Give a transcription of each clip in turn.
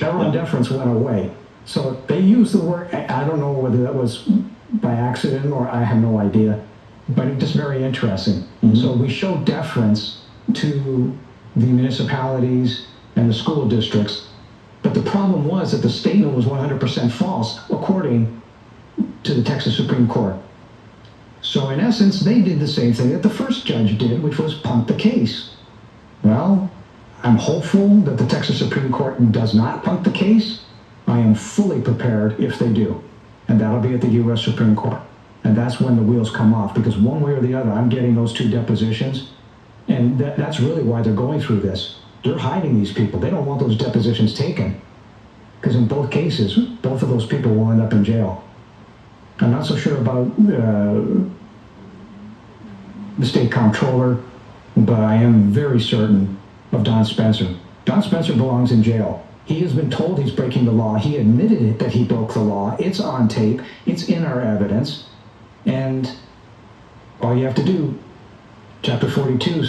Chevron deference went away. So they used the word, I don't know whether that was by accident or I have no idea, but it's just very interesting. So we show deference to the municipalities and the school districts, but the problem was that the statement was 100% false, according to the Texas Supreme Court. So in essence, they did the same thing that the first judge did, which was punt the case. Well, I'm hopeful that the Texas Supreme Court does not punt the case. I am fully prepared if they do, and that'll be at the U.S. Supreme Court. And that's when the wheels come off, because one way or the other, I'm getting those two depositions, and that's really why they're going through this. They're hiding these people. They don't want those depositions taken, because in both cases, both of those people will end up in jail. I'm not so sure about the state comptroller, but I am very certain of Don Spencer. Don Spencer belongs in jail. He has been told he's breaking the law. He admitted it that he broke the law. It's on tape. It's in our evidence. And all you have to do, Chapter 42,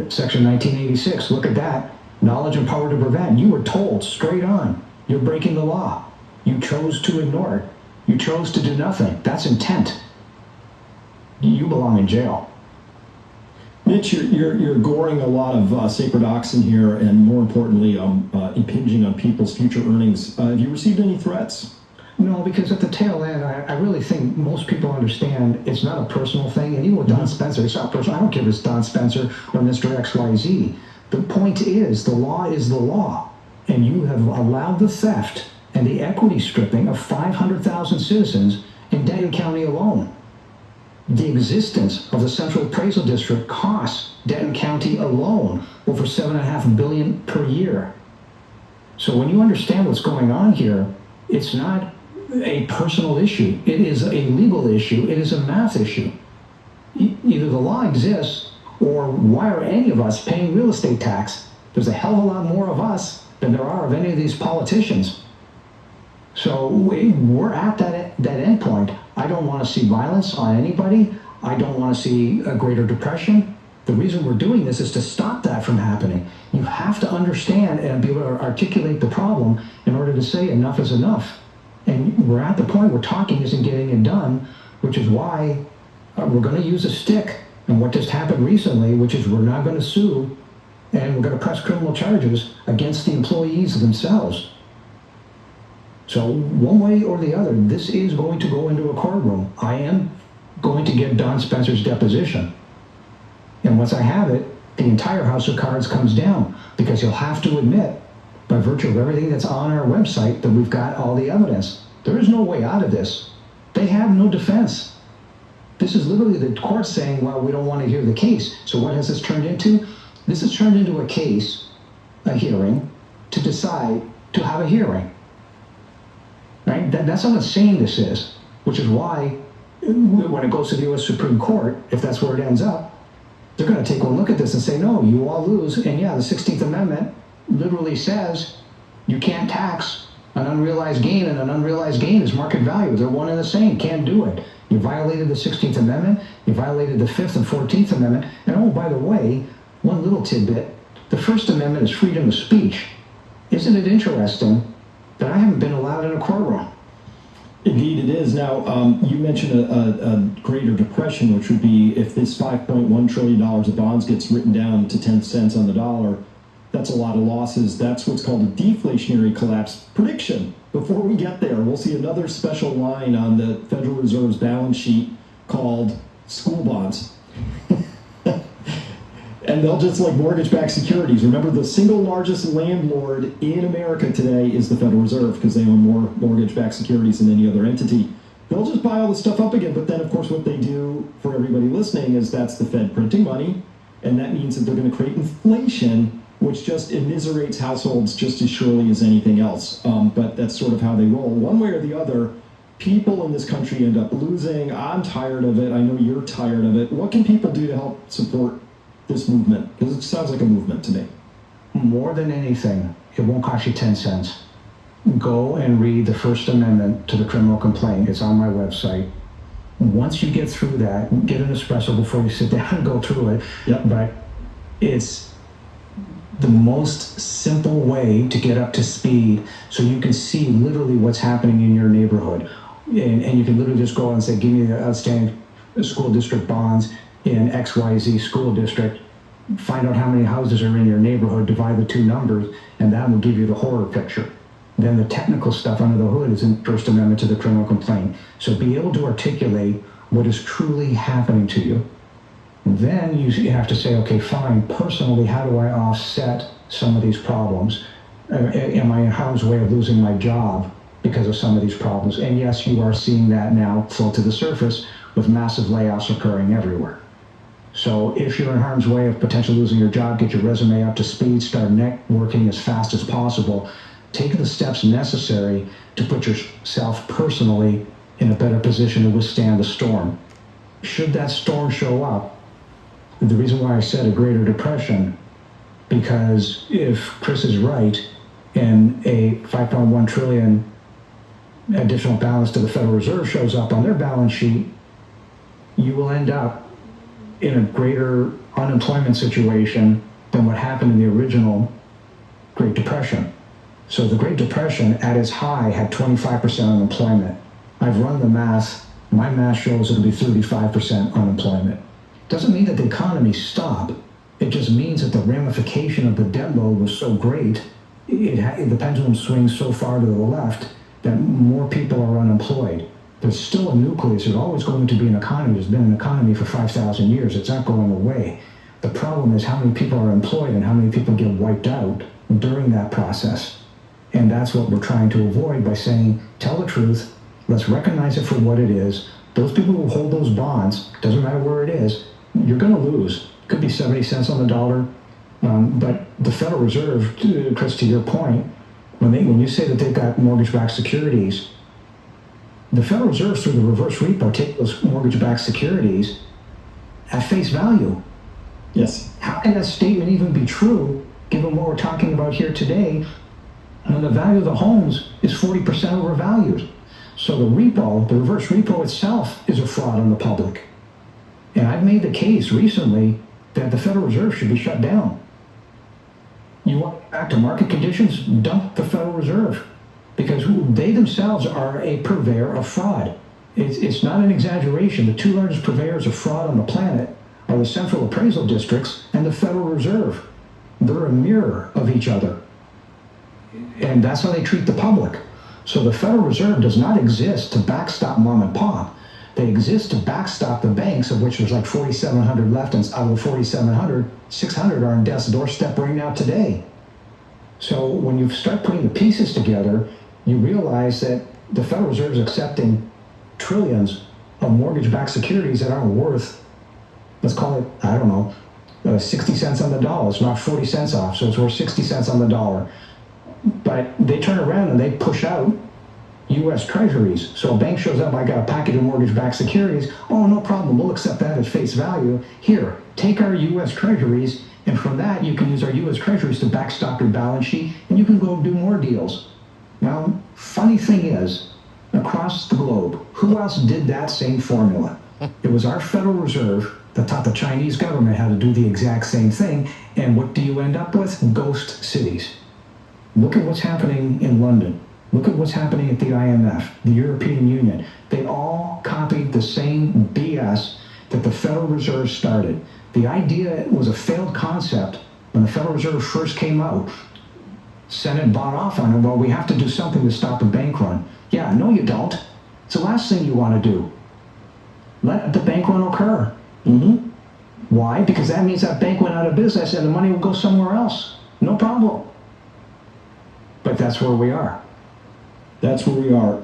Section 1986, look at that. Knowledge and power to prevent. You were told straight on, you're breaking the law. You chose to ignore it. You chose to do nothing. That's intent. You belong in jail. Mitch, you're goring a lot of sacred oxen here, and more importantly, impinging on people's future earnings. Have you received any threats? No, because at the tail end, I really think most people understand it's not a personal thing. And even with Don Spencer, it's not personal. I don't care if it's Don Spencer or Mr. XYZ. The point is the law. And you have allowed the theft and the equity stripping of 500,000 citizens in Denton County alone. The existence of the Central Appraisal District costs Denton County alone over $7.5 billion per year. So when you understand what's going on here, it's not a personal issue. It is a legal issue. It is a math issue. Either the law exists, or why are any of us paying real estate tax? There's a hell of a lot more of us than there are of any of these politicians. So we're at that end point. I don't want to see violence on anybody. I don't want to see a greater depression. The reason we're doing this is to stop that from happening. You have to understand and be able to articulate the problem in order to say enough is enough. And we're at the point where talking isn't getting it done, which is why we're going to use a stick. And what just happened recently, which is we're not going to sue, and we're going to press criminal charges against the employees themselves. So one way or the other, this is going to go into a courtroom. I am going to get Don Spencer's deposition. And once I have it, the entire house of cards comes down, because you'll have to admit, by virtue of everything that's on our website, that we've got all the evidence. There is no way out of this. They have no defense. This is literally the court saying, well, we don't want to hear the case. So what has this turned into? This has turned into a case, a hearing, to decide to have a hearing. Right? That's how insane this is, which is why when it goes to the U.S. Supreme Court, if that's where it ends up, they're going to take one look at this and say, no, you all lose. And yeah, the 16th Amendment literally says you can't tax an unrealized gain, and an unrealized gain is market value. They're one and the same. Can't do it. You violated the 16th Amendment. You violated the 5th and 14th Amendment. And oh, by the way, one little tidbit, the First Amendment is freedom of speech. Isn't it interesting that I haven't been allowed in a courtroom? Indeed it is. Now, you mentioned a greater depression, which would be if this $5.1 trillion of bonds gets written down to 10 cents on the dollar. That's a lot of losses. That's what's called a deflationary collapse prediction. Before we get there, we'll see another special line on the Federal Reserve's balance sheet called school bonds. And they'll just like mortgage-backed securities. Remember, the single largest landlord in America today is the Federal Reserve, because they own more mortgage-backed securities than any other entity. They'll just buy all this stuff up again. But then, of course, what they do for everybody listening is that's the Fed printing money. And that means that they're going to create inflation, which just immiserates households just as surely as anything else. But that's sort of how they roll. One way or the other, people in this country end up losing. I'm tired of it. I know you're tired of it. What can people do to help support this movement? Because it sounds like a movement to me. More than anything, it won't cost you 10 cents. Go and read the First Amendment to the criminal complaint. It's on my website. Once you get through that, get an espresso before you sit down and go through it. Yep. But it's the most simple way to get up to speed so you can see literally what's happening in your neighborhood. And you can literally just go out and say, give me the outstanding school district bonds in XYZ school district, find out how many houses are in your neighborhood, divide the two numbers, and that will give you the horror picture. Then the technical stuff under the hood is in First Amendment to the criminal complaint. So be able to articulate what is truly happening to you. Then you have to say, okay, fine, personally, how do I offset some of these problems? Am I in harm's way of losing my job because of some of these problems? And yes, you are seeing that now float to the surface with massive layoffs occurring everywhere. So if you're in harm's way of potentially losing your job, get your resume up to speed, start networking as fast as possible, take the steps necessary to put yourself personally in a better position to withstand the storm. Should that storm show up, the reason why I said a greater depression, because if Chris is right and a 5.1 trillion additional balance to the Federal Reserve shows up on their balance sheet, you will end up in a greater unemployment situation than what happened in the original Great Depression. So the Great Depression at its high had 25% unemployment. I've run the math. My math shows it'll be 35% unemployment. Doesn't mean that the economy stopped. It just means that the ramification of the debt load was so great, the pendulum swings so far to the left that more people are unemployed. There's still a nucleus. There's always going to be an economy. There's been an economy for 5,000 years. It's not going away. The problem is how many people are employed and how many people get wiped out during that process. And that's what we're trying to avoid by saying, tell the truth. Let's recognize it for what it is. Those people who hold those bonds, doesn't matter where it is, you're going to lose. Could be 70 cents on the dollar. But the Federal Reserve, Chris, to your point, when you say that they've got mortgage-backed securities, the Federal Reserve, through the reverse repo, take those mortgage-backed securities at face value. Yes. How can that statement even be true, given what we're talking about here today, when the value of the homes is 40% overvalued? So the repo, the reverse repo itself, is a fraud on the public. And I've made the case recently that the Federal Reserve should be shut down. You want back to market conditions? Dump the Federal Reserve, because they themselves are a purveyor of fraud. It's not an exaggeration. The two largest purveyors of fraud on the planet are the central appraisal districts and the Federal Reserve. They're a mirror of each other. And that's how they treat the public. So the Federal Reserve does not exist to backstop mom and pop. They exist to backstop the banks, of which there's like 4,700 left, and out of the 4,700, 600 are on death's doorstep right now today. So when you start putting the pieces together, you realize that the Federal Reserve is accepting trillions of mortgage-backed securities that aren't worth, let's call it, I don't know, 60 cents on the dollar. It's not 40 cents off, so it's worth 60 cents on the dollar. But they turn around and they push out U.S. Treasuries. So a bank shows up, I got a package of mortgage-backed securities. Oh, no problem. We'll accept that as face value. Here, take our U.S. Treasuries, and from that, you can use our U.S. Treasuries to backstop your balance sheet, and you can go do more deals. Now, funny thing is, across the globe, who else did that same formula? It was our Federal Reserve that taught the Chinese government how to do the exact same thing, and what do you end up with? Ghost cities. Look at what's happening in London. Look at what's happening at the IMF, the European Union. They all copied the same BS that the Federal Reserve started. The idea was a failed concept when the Federal Reserve first came out. Senate bought off on it. Well, we have to do something to stop a bank run. Yeah, no you don't. It's the last thing you want to do. Let the bank run occur. Why? Because that means that bank went out of business and the money will go somewhere else. No problem. But that's where we are. That's where we are.